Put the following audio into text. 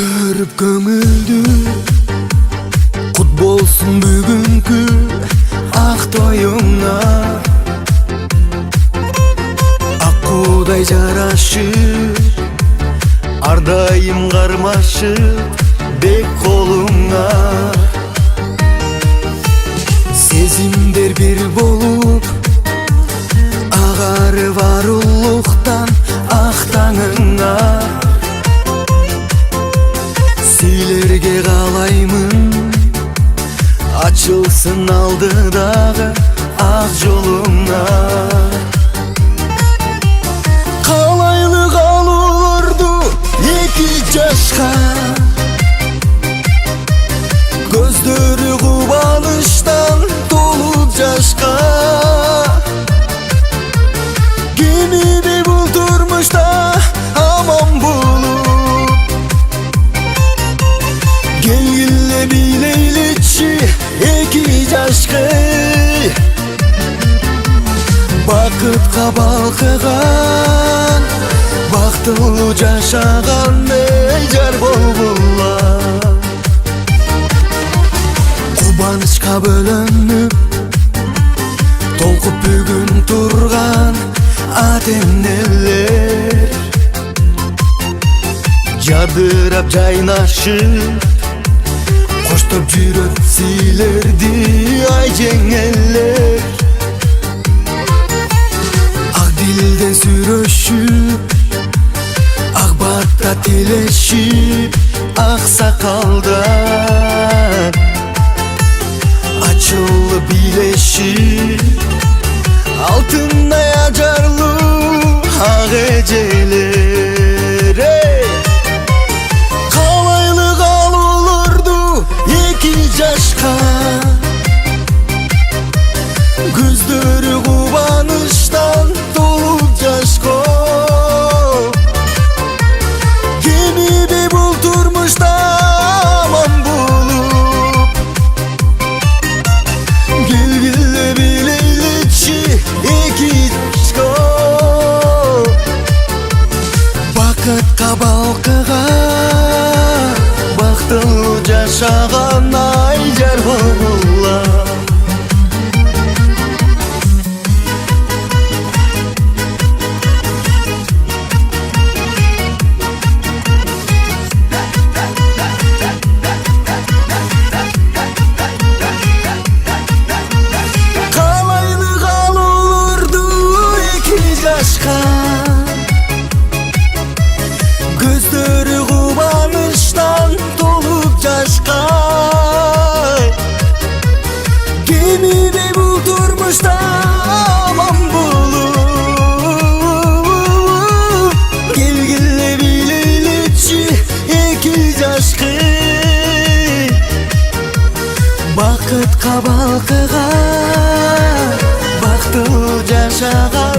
Көтөрүп көңүлдү кут болсун бүгүнкү ак тоюңа. Аккудай жарашып ар дайым кармашып бек колуңа. Сезимдер бир болуп агарып арулуктан ак таңыңа. Силерге каалаймын ачылсын алдыдагы ак жолуңа. Каалайлы калуулорду эки жашка, көздөрү кубанычтан толуп жашка. Кимиби бул турмушта аман болуп, келгиле бийлейличи эки жашкы. Бакытка балкыган, бактылуу жашаган эй жар болгула. Кубанычка бөлөнүп толкуп бүгүн турган ата-энелер, жадырап жайнашып коштоп жүрөт силерди ай жеңелер. Ак дилден сүрөшүп ак батта тилешип ак сакалдар ачылып бийлешип алтындай ажарлуу ак эжелер. Каалайлы калуулорду эки жашка, көздөрү кубанычтан толуп жашко. Кимиби бул турмушта аман болуп, келгиле бийлейличи эки жашко. Бакытка балкыган, бактылуу жашаган ай жар болгула. Каалайлы калуулорду эки жашка, көздөрү кубанычтан толуп жашка. Кимиби бул турмушта аман болуп, келгиле бийлейличи эки жашкы. Бакытка балкыган, бактылуу жашаган